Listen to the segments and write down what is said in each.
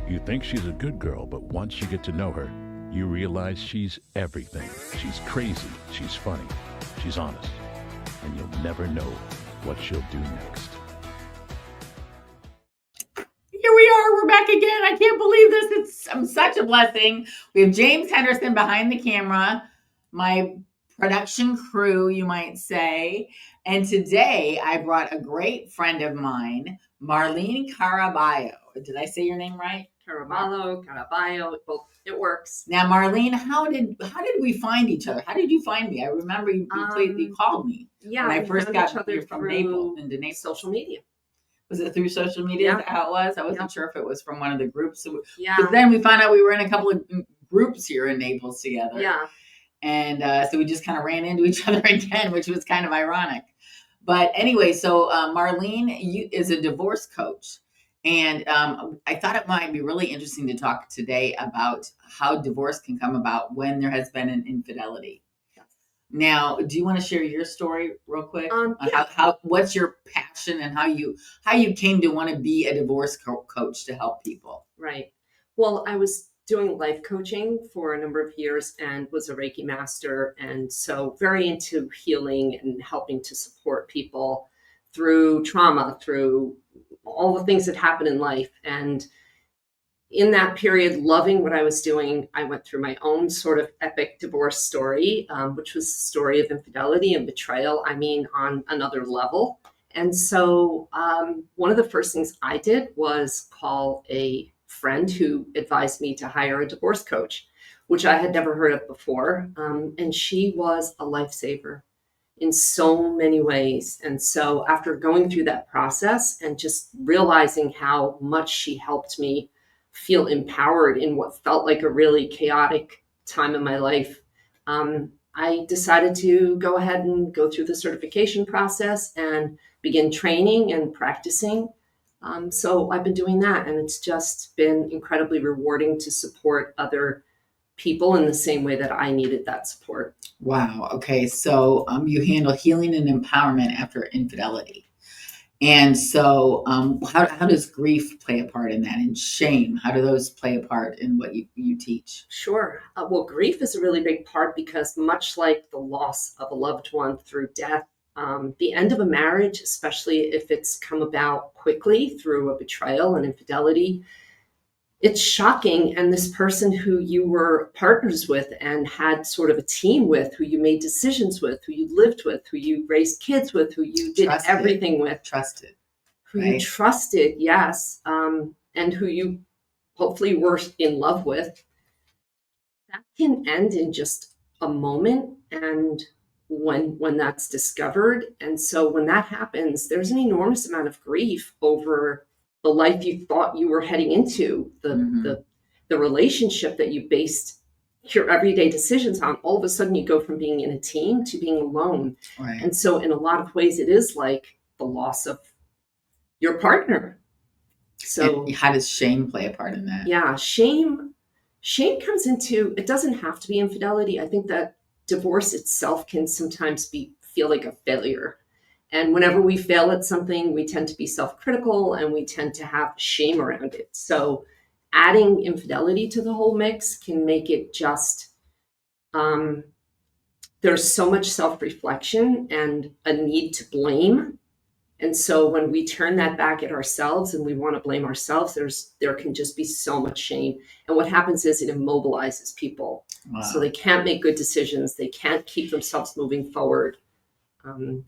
You think she's a good girl, but once you get to know her, you realize she's everything. She's crazy, she's funny, she's honest, and you'll never know what she'll do next. Here we are. We're back again. I can't believe this. It's such a blessing. We have James Henderson behind the camera, my production crew, you might say. And today I brought a great friend of mine, Marlene Caraballo. Did I say your name right? Caraballo, both, it works. Now, Marlene, how did we find each other? How did you find me? I remember you called me when I first got here from Naples into Naples. Social media. Was it through social media? Yeah. Is that how it was? I wasn't sure if it was from one of the groups. Yeah. But then we found out we were in a couple of groups here in Naples together. Yeah. And so we just kind of ran into each other again, which was kind of ironic. But anyway, so Marlene is a divorce coach. And I thought it might be really interesting to talk today about how divorce can come about when there has been an infidelity. Yes. Now, do you want to share your story real quick? Yeah. How what's your passion and how you came to want to be a divorce coach to help people? Right. Well, I was doing life coaching for a number of years and was a Reiki master. And so very into healing and helping to support people through trauma, through all the things that happen in life. And in that period, loving what I was doing, I went through my own sort of epic divorce story, which was a story of infidelity and betrayal. I mean, on another level. And so one of the first things I did was call a friend who advised me to hire a divorce coach, which I had never heard of before. And she was a lifesaver in so many ways. And so after going through that process and just realizing how much she helped me feel empowered in what felt like a really chaotic time in my life, I decided to go ahead and go through the certification process and begin training and practicing. So I've been doing that, and it's just been incredibly rewarding to support other people in the same way that I needed that support. Wow. Okay. So you handle healing and empowerment after infidelity. And so how does grief play a part in that, and shame? How do those play a part in what you teach? Sure. Well, grief is a really big part because much like the loss of a loved one through death, the end of a marriage, especially if it's come about quickly through a betrayal and infidelity, it's shocking. And this person who you were partners with and had sort of a team with, who you made decisions with, who you lived with, who you raised kids with, who you did everything with. Trusted. Who you trusted, yes. And who you hopefully were in love with. That can end in just a moment. And when that's discovered. And so when that happens, there's an enormous amount of grief over the life you thought you were heading into, the relationship that you based your everyday decisions on. All of a sudden you go from being in a team to being alone. Right. And so in a lot of ways, it is like the loss of your partner. So and how does shame play a part in that? Yeah, shame comes into, it doesn't have to be infidelity. I think that divorce itself can sometimes feel like a failure. And whenever we fail at something, we tend to be self-critical and we tend to have shame around it. So adding infidelity to the whole mix can make it just, there's so much self-reflection and a need to blame. And so when we turn that back at ourselves and we want to blame ourselves, there can just be so much shame. And what happens is it immobilizes people. Wow. So they can't make good decisions. They can't keep themselves moving forward. And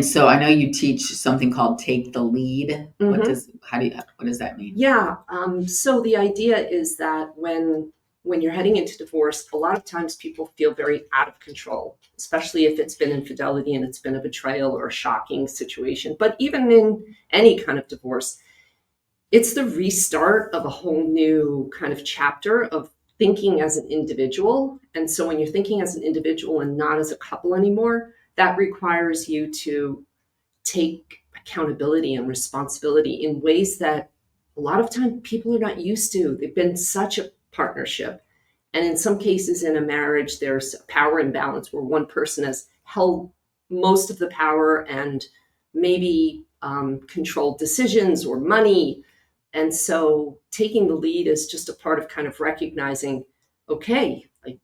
so I know you teach something called Take the Lead. Mm-hmm. What does that mean? Yeah. So the idea is that when you're heading into divorce, a lot of times people feel very out of control, especially if it's been infidelity and it's been a betrayal or a shocking situation. But even in any kind of divorce, it's the restart of a whole new kind of chapter of thinking as an individual. And so when you're thinking as an individual and not as a couple anymore, that requires you to take accountability and responsibility in ways that a lot of time people are not used to. They've been such a partnership. And in some cases in a marriage, there's a power imbalance where one person has held most of the power and maybe controlled decisions or money And so taking the lead is just a part of kind of recognizing, okay, like,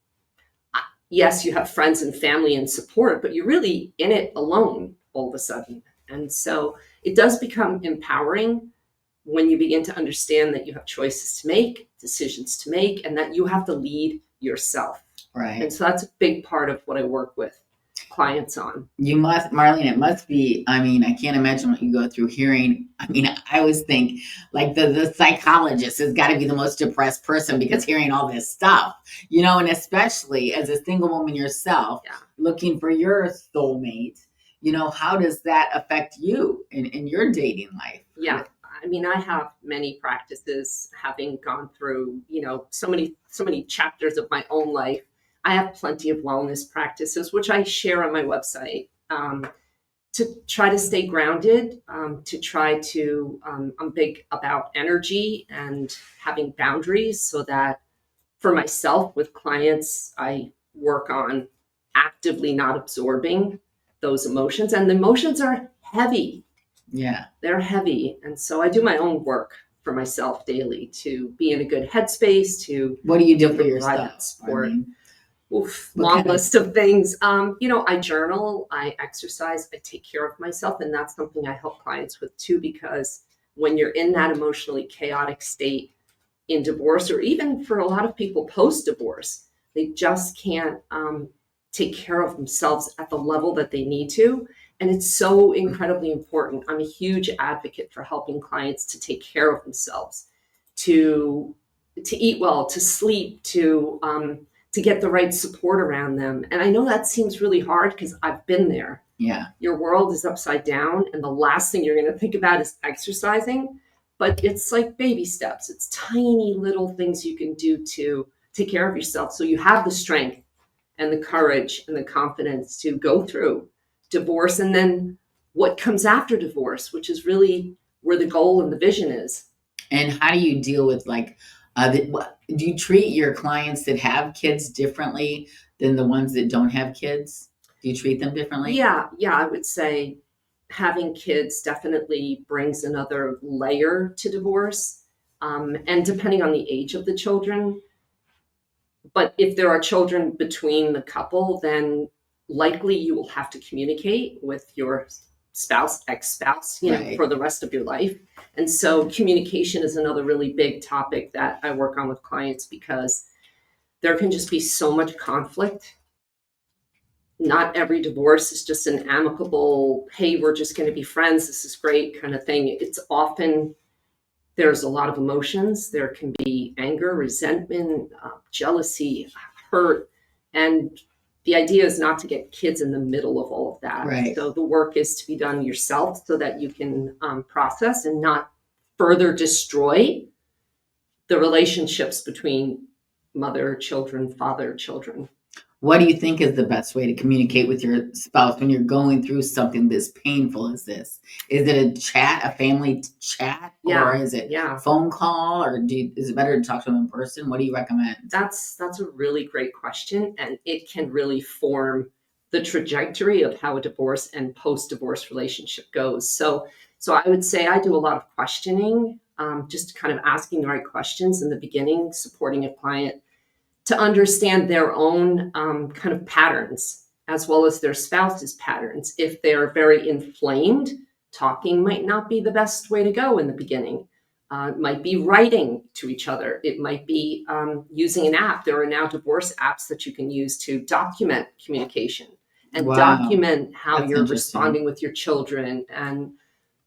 yes, you have friends and family and support, but you're really in it alone all of a sudden. And so it does become empowering when you begin to understand that you have choices to make, decisions to make, and that you have to lead yourself. Right. And so that's a big part of what I work with clients on. You must, Marlene, it must be, I mean, I can't imagine what you go through hearing. I mean, I always think like the psychologist has got to be the most depressed person because hearing all this stuff, you know, and especially as a single woman yourself, looking for your soulmate, you know, how does that affect you in your dating life? Yeah. I mean, I have many practices, having gone through, you know, so many chapters of my own life. I have plenty of wellness practices, which I share on my website, to try to stay grounded, to try to, I'm big about energy and having boundaries, so that for myself with clients, I work on actively not absorbing those emotions. And the emotions are heavy. Yeah. They're heavy. And so I do my own work for myself daily to be in a good headspace, to What do you do for provide yourself? that support. What Long kind of- list of things. You know, I journal, I exercise, I take care of myself. And that's something I help clients with too, because when you're in that emotionally chaotic state in divorce, or even for a lot of people post-divorce, they just can't take care of themselves at the level that they need to. And it's so incredibly important. I'm a huge advocate for helping clients to take care of themselves, to eat well, to sleep, to get the right support around them. And I know that seems really hard because I've been there. Yeah. Your world is upside down, and the last thing you're going to think about is exercising. But it's like baby steps. It's tiny little things you can do to take care of yourself, so you have the strength and the courage and the confidence to go through divorce, and then what comes after divorce, which is really where the goal and the vision is. And how do you deal with like, do you treat your clients that have kids differently than the ones that don't have kids? Do you treat them differently? Yeah, I would say having kids definitely brings another layer to divorce, and depending on the age of the children. But if there are children between the couple, then likely you will have to communicate with your spouse, ex-spouse, you know, for the rest of your life. And so communication is another really big topic that I work on with clients, because there can just be so much conflict. Not every divorce is just an amicable, hey, we're just going to be friends, this is great kind of thing. It's often, there's a lot of emotions. There can be anger, resentment, jealousy, hurt. And the idea is not to get kids in the middle of all of that. Right. So the work is to be done yourself, so that you can process and not further destroy the relationships between mother, children, father, children. What do you think is the best way to communicate with your spouse when you're going through something this painful as this? Is it a chat, a family chat, or is it phone call, or is it better to talk to them in person? What do you recommend? That's a really great question, and it can really form the trajectory of how a divorce and post-divorce relationship goes. So I would say I do a lot of questioning, just kind of asking the right questions in the beginning, supporting a client to understand their own kind of patterns, as well as their spouse's patterns. If they're very inflamed, talking might not be the best way to go in the beginning. It might be writing to each other. It might be using an app. There are now divorce apps that you can use to document communication and document how you're responding with your children. And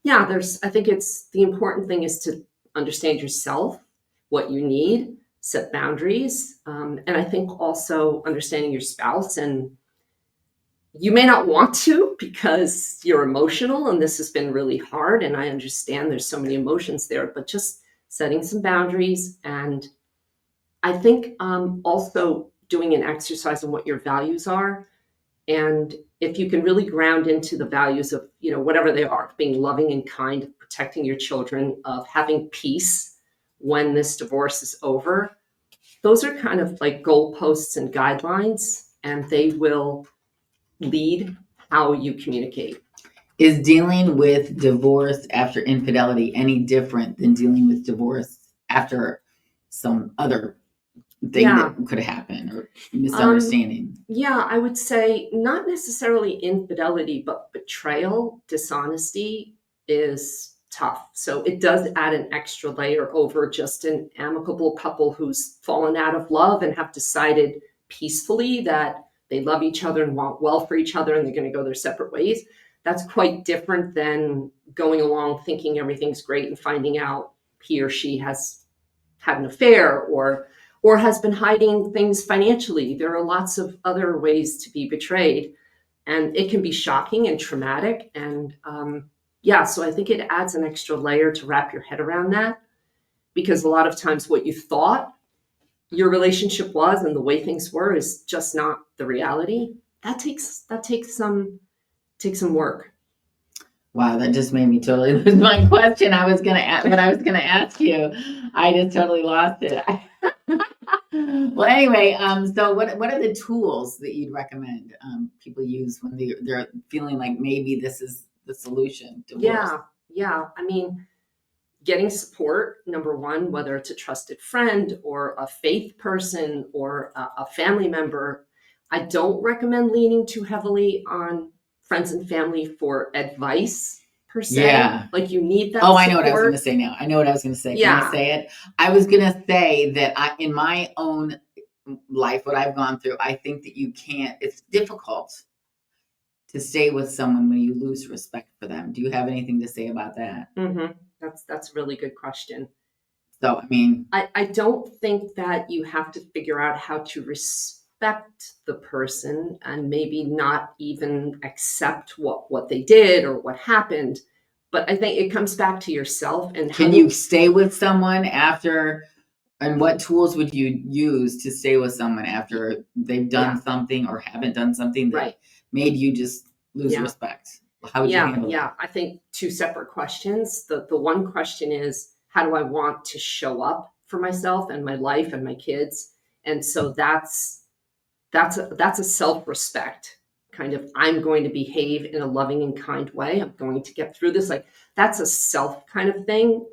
I think the important thing is to understand yourself, what you need, set boundaries. And I think also understanding your spouse. And you may not want to, because you're emotional and this has been really hard. And I understand there's so many emotions there, but just setting some boundaries. And I think also doing an exercise on what your values are. And if you can really ground into the values of, you know, whatever they are, being loving and kind, protecting your children, of having peace when this divorce is over, those are kind of like goalposts and guidelines, and they will lead how you communicate. Is dealing with divorce after infidelity any different than dealing with divorce after some other thing that could happen or misunderstanding? Yeah, I would say not necessarily infidelity, but betrayal, dishonesty is tough. So it does add an extra layer over just an amicable couple who's fallen out of love and have decided peacefully that they love each other and want well for each other and they're going to go their separate ways. That's quite different than going along thinking everything's great and finding out he or she has had an affair or has been hiding things financially. There are lots of other ways to be betrayed, and it can be shocking and traumatic. And so I think it adds an extra layer to wrap your head around that, because a lot of times what you thought your relationship was and the way things were is just not the reality. That takes some work. Wow, that just made me totally lose my question. I was gonna ask you. I just totally lost it. Well, anyway, so what are the tools that you'd recommend people use when they're feeling like maybe this is the solution? Divorce? Yeah. I mean, getting support, number one, whether it's a trusted friend or a faith person or a family member. I don't recommend leaning too heavily on friends and family for advice per se. Yeah. Like you need that support. I know what I was going to say now. I know what I was going to say. Yeah. Can I say it? I was going to say that in my own life, what I've gone through, I think that it's difficult to stay with someone when you lose respect for them. Do you have anything to say about that? Mm-hmm. That's a really good question. So, I mean, I don't think that you have to figure out how to respect the person and maybe not even accept what they did or what happened. But I think it comes back to yourself and can you stay with someone after, and what tools would you use to stay with someone after they've done something or haven't done something that made you just lose respect? How would you handle that? I think two separate questions. The one question is, how do I want to show up for myself and my life and my kids? And so that's a self-respect kind of, I'm going to behave in a loving and kind way. I'm going to get through this. Like that's a self kind of thing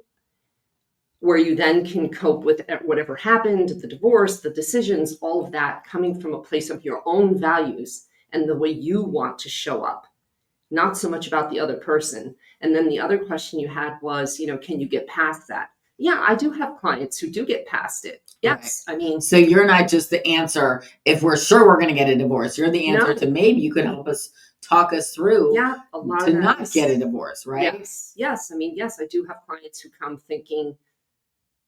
where you then can cope with whatever happened, the divorce, the decisions, all of that coming from a place of your own values and the way you want to show up, not so much about the other person. And then the other question you had was, can you get past that? Yeah, I do have clients who do get past it. Yes. Right. I mean, so you're not just the answer if we're sure we're going to get a divorce. You're the answer to maybe you could help us talk us through to not get a divorce, right? Yes. I mean, yes, I do have clients who come thinking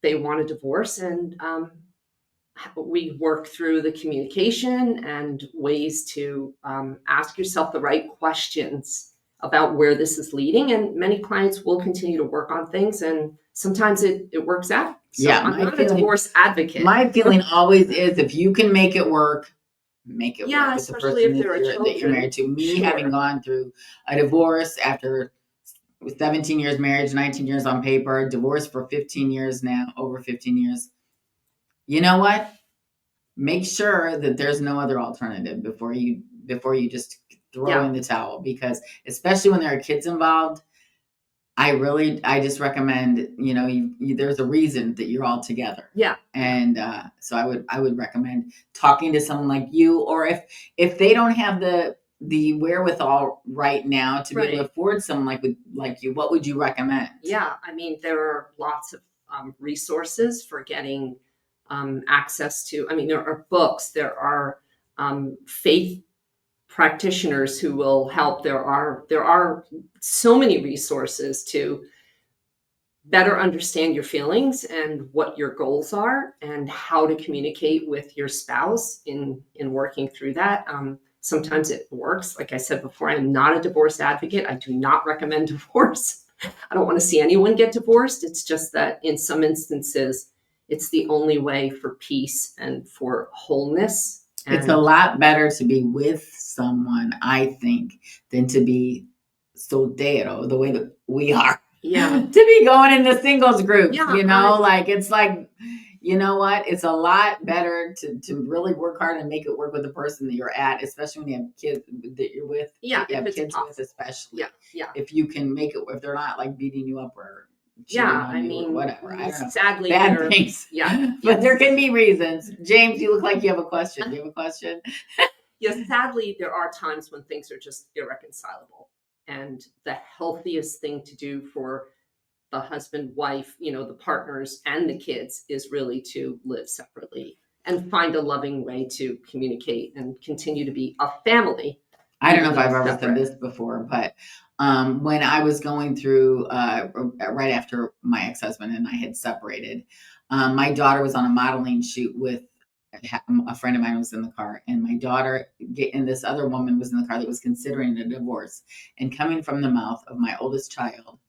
they want a divorce, and we work through the communication and ways to ask yourself the right questions about where this is leading. And many clients will continue to work on things, and sometimes it works out. So I'm not a divorce advocate. My feeling always is if you can make it work, make it work with the person that you're married to. Me having gone through a divorce after 17 years marriage, 19 years on paper, divorced for 15 years now, over 15 years. You know what? Make sure that there's no other alternative before you just throw in the towel, because especially when there are kids involved, I just recommend, there's a reason that you're all together. Yeah. And so I would recommend talking to someone like you, or if they don't have the wherewithal right now to be able to afford someone like you, what would you recommend? Yeah. I mean, there are lots of resources for getting access to, there are books, there are faith practitioners who will help. There are so many resources to better understand your feelings and what your goals are and how to communicate with your spouse in working through that. Sometimes it works. Like I said before, I'm not a divorce advocate. I do not recommend divorce. I don't want to see anyone get divorced. It's just that in some instances, it's the only way for peace and for wholeness. It's a lot better to be with someone, I think, than to be soltero the way that we are. Yeah. To be going in the singles group, Yeah, like it's like you know what? It's a lot better to really work hard and make it work with the person that you're at, especially when you have kids that you're with. Yeah, you have if it's kids with, possible. especially. Yeah, yeah. If you can make it, if they're not like beating you up or cheating Yeah, on I you mean, or whatever. I don't know. sadly, Bad there- things. Yeah, But yes. there can be reasons. James, you look like you have a question. Do you have a question? Yes, sadly, there are times when things are just irreconcilable. And the healthiest thing to do for the husband, wife, the partners and the kids is really to live separately and find a loving way to communicate and continue to be a family. I don't know if even I've though ever separate. said this before, but when I was going through right after my ex-husband and I had separated, my daughter was on a modeling shoot with a friend of mine was in the car, and my daughter and this other woman was in the car that was considering a divorce. And coming from the mouth of my oldest child,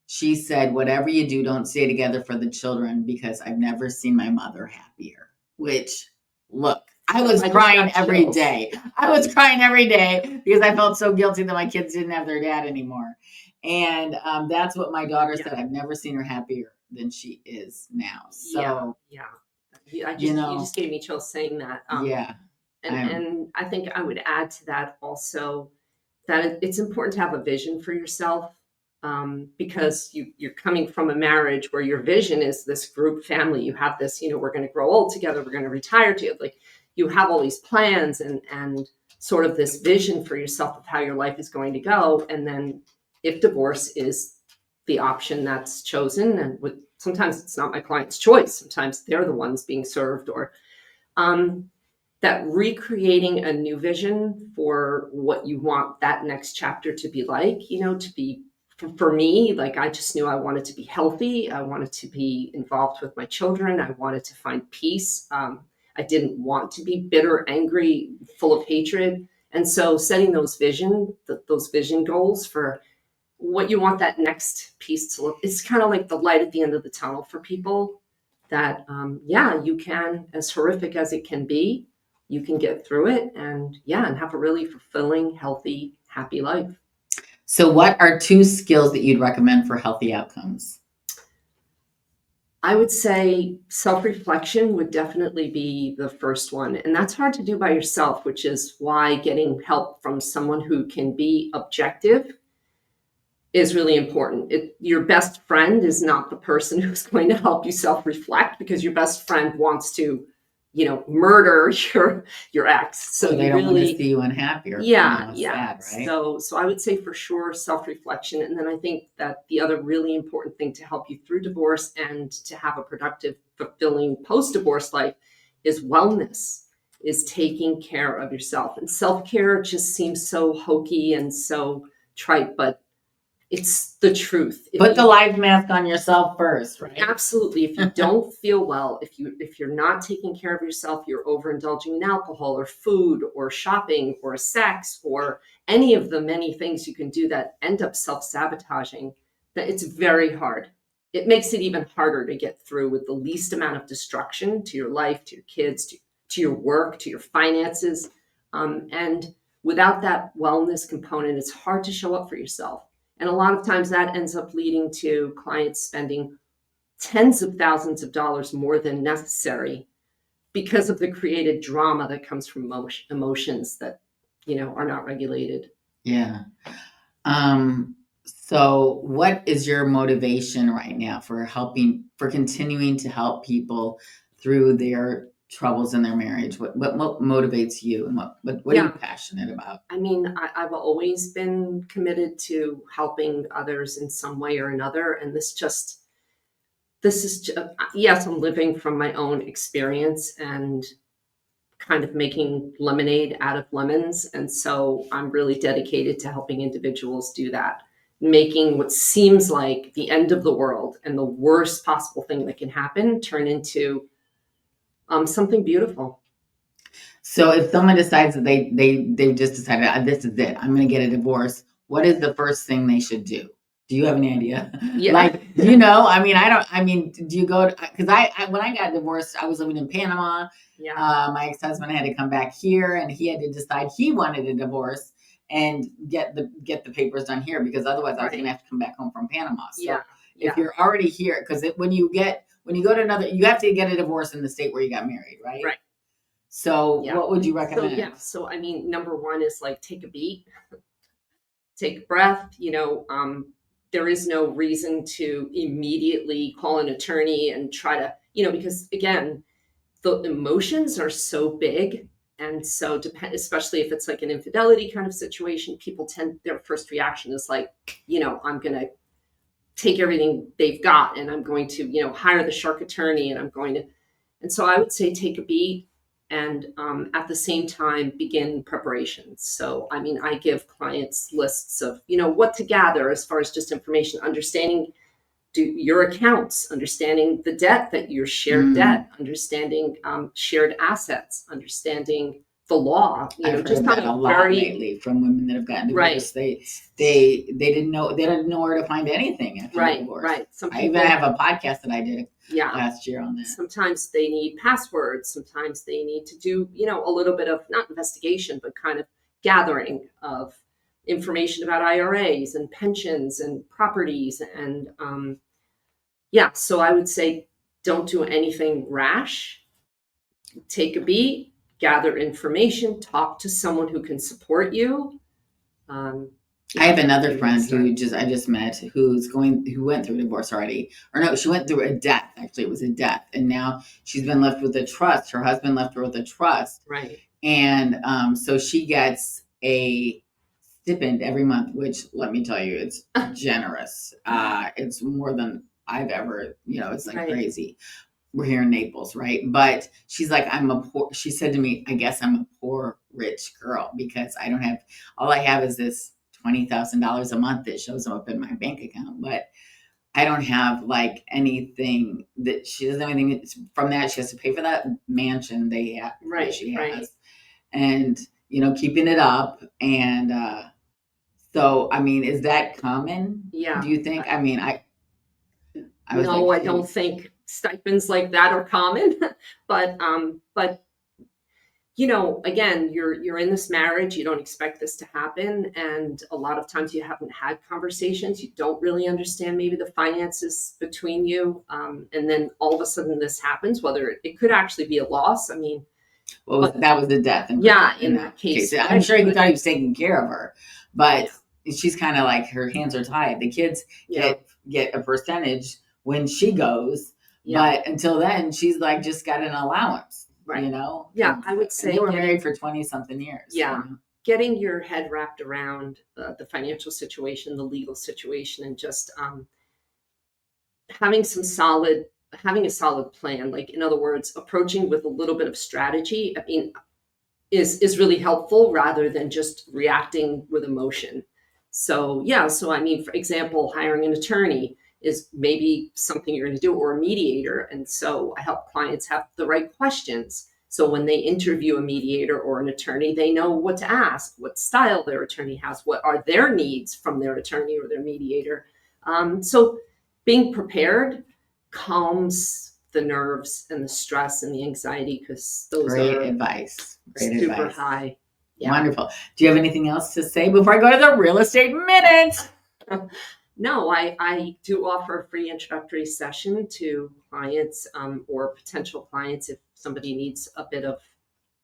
she said, "Whatever you do, don't stay together for the children, because I've never seen my mother happier." Which, look, I was crying every day. I was crying every day because I felt so guilty that my kids didn't have their dad anymore. And that's what my daughter said. I've never seen her happier than she is now. So yeah. You know, just gave me chills saying that. yeah. And I think I would add to that also that it's important to have a vision for yourself, because you're coming from a marriage where your vision is this group family. You have this, we're going to grow old together, we're going to retire together. Like, you have all these plans and sort of this vision for yourself of how your life is going to go. And then if divorce is the option that's chosen, and sometimes it's not my client's choice, sometimes they're the ones being served, or that recreating a new vision for what you want that next chapter to be like, to be, for me, like, I just knew I wanted to be healthy. I wanted to be involved with my children. I wanted to find peace. I didn't want to be bitter, angry, full of hatred. And so setting those vision goals for what you want that next piece to look, it's kind of like the light at the end of the tunnel for people that, you can, as horrific as it can be, you can get through it and have a really fulfilling, healthy, happy life. So what are 2 skills that you'd recommend for healthy outcomes? I would say self-reflection would definitely be the first one. And that's hard to do by yourself, which is why getting help from someone who can be objective is really important. Your best friend is not the person who's going to help you self-reflect, because your best friend wants to, murder your ex. So they you don't really want to see you unhappy or yeah. sad, right? So I would say for sure self-reflection. And then I think that the other really important thing to help you through divorce and to have a productive, fulfilling post-divorce life is wellness, is taking care of yourself. And self-care just seems so hokey and so trite, but it's the truth. Put the life mask on yourself first, right? Absolutely. If you don't feel well, if you're not taking care of yourself, you're overindulging in alcohol or food or shopping or sex or any of the many things you can do that end up self-sabotaging, that it's very hard. It makes it even harder to get through with the least amount of destruction to your life, to your kids, to your work, to your finances. And without that wellness component, it's hard to show up for yourself. And a lot of times that ends up leading to clients spending tens of thousands of dollars more than necessary because of the created drama that comes from emotions that, are not regulated. Yeah. So what is your motivation right now for continuing to help people through their troubles in their marriage? What motivates you, and what are you passionate about? I mean, I've always been committed to helping others in some way or another. And yes, I'm living from my own experience and kind of making lemonade out of lemons. And so I'm really dedicated to helping individuals do that, making what seems like the end of the world and the worst possible thing that can happen turn into something beautiful. So if someone decides that they've just decided, this is it, I'm going to get a divorce, what is the first thing they should do? Do you have any idea? Yeah. Like, do you go, because when I got divorced, I was living in Panama. Yeah. My ex-husband had to come back here, and he had to decide he wanted a divorce and get the papers done here, because otherwise I was going to have to come back home from Panama. So if you're already here, because when you get when you go to another, you have to get a divorce in the state where you got married, right? Right. So Yeah. what would you recommend? So I mean, number one is like take a beat, take a breath. There is no reason to immediately call an attorney and try to, because again, the emotions are so big. And so especially if it's like an infidelity kind of situation, people their first reaction is like, I'm going to take everything they've got and I'm going to, hire the shark attorney and so I would say take a beat and at the same time begin preparations. So, I mean, I give clients lists of, what to gather as far as just information, understanding your accounts, understanding the debt that your shared debt, understanding shared assets, understanding the law. I've heard that a lot lately from women that have gotten divorced. They didn't know where to find anything after divorce. Right. I even have a podcast that I did last year on that. Sometimes they need passwords. Sometimes they need to do a little bit of not investigation, but kind of gathering of information about IRAs and pensions and properties and so I would say don't do anything rash. Take a beat, gather information, talk to someone who can support you. I have another friend who I just met who went through a divorce already. Or no, she went through a death. Actually, it was a death. And now she's been left with a trust. Her husband left her with a trust. Right. And so she gets a stipend every month, which let me tell you, it's generous. It's more than I've ever, it's like crazy. We're here in Naples, right? But she's like, she said to me, I guess I'm a poor, rich girl because all I have is this $20,000 a month that shows up in my bank account. But I don't have like anything that she doesn't have anything from that. She has to pay for that mansion that she has. And, keeping it up. And so, I mean, is that common? Yeah. Do you think? I mean, I don't think stipends like that are common, but again, you're in this marriage, you don't expect this to happen. And a lot of times you haven't had conversations. You don't really understand maybe the finances between you. And then all of a sudden this happens, whether it could actually be a loss. I mean, that was the death. In that case. I'm sure he thought he was taking care of her, but she's kind of like her hands are tied. The kids get a percentage when she goes, but until then, she's like just got an allowance, Yeah, I would say they were married for 20-something years. Yeah, getting your head wrapped around the financial situation, the legal situation, and just having a solid plan. Like, in other words, approaching with a little bit of strategy. I mean, is really helpful rather than just reacting with emotion. So I mean, for example, hiring an attorney is maybe something you're going to do, or a mediator. And so I help clients have the right questions. So when they interview a mediator or an attorney, they know what to ask, what style their attorney has, what are their needs from their attorney or their mediator. So being prepared calms the nerves and the stress and the anxiety, because those are advice. Super high. Yeah. Wonderful. Do you have anything else to say before I go to the real estate minute? No, I do offer a free introductory session to clients or potential clients if somebody needs a bit of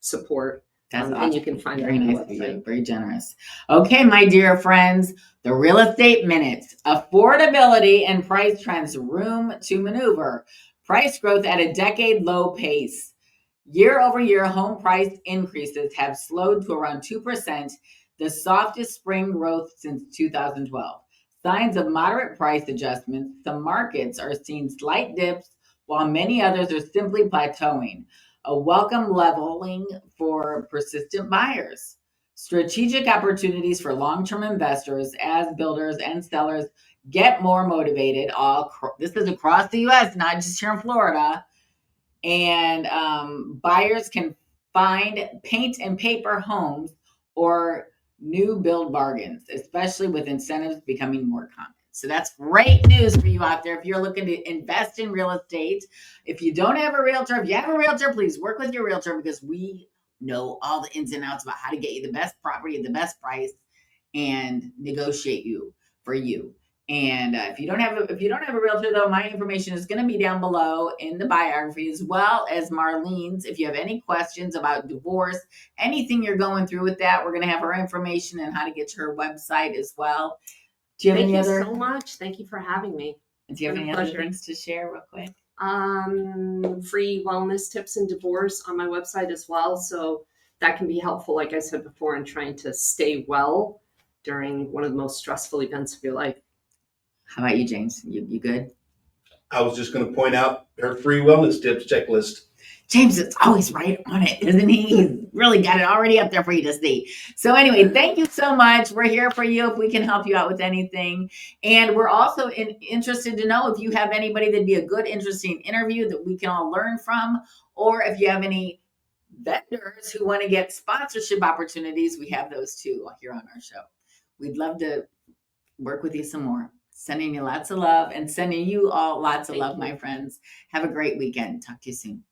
support. That's awesome. And you can find very nice of you. Very generous. Okay, my dear friends, the real estate minute. Affordability and price trends, room to maneuver. Price growth at a decade low pace. Year over year, home price increases have slowed to around 2%, the softest spring growth since 2012. Signs of moderate price adjustments. Some markets are seeing slight dips, while many others are simply plateauing. A welcome leveling for persistent buyers. Strategic opportunities for long-term investors as builders and sellers get more motivated. This is across the U.S., not just here in Florida. And buyers can find paint and paper homes or new build bargains, especially with incentives becoming more common. So that's great news for you out there. If you're looking to invest in real estate, if you don't have a realtor, if you have a realtor, please work with your realtor, because we know all the ins and outs about how to get you the best property at the best price and negotiate for you. And if you don't have a realtor, though, my information is going to be down below in the biography, as well as Marlene's. If you have any questions about divorce, anything you're going through with that, we're going to have her information and how to get to her website as well. Do you have Thank you so much. Thank you for having me. Do you have any other things to share real quick? Free wellness tips and divorce on my website as well. So that can be helpful, like I said before, in trying to stay well during one of the most stressful events of your life. How about you, James? You good? I was just going to point out her free wellness tips checklist. James is always right on it, isn't he? He's really got it already up there for you to see. So anyway, thank you so much. We're here for you if we can help you out with anything. And we're also interested to know if you have anybody that'd be a good, interesting interview that we can all learn from, or if you have any vendors who want to get sponsorship opportunities, we have those too here on our show. We'd love to work with you some more. Sending you lots of love and sending you all lots of love, my friends. Have a great weekend. Talk to you soon.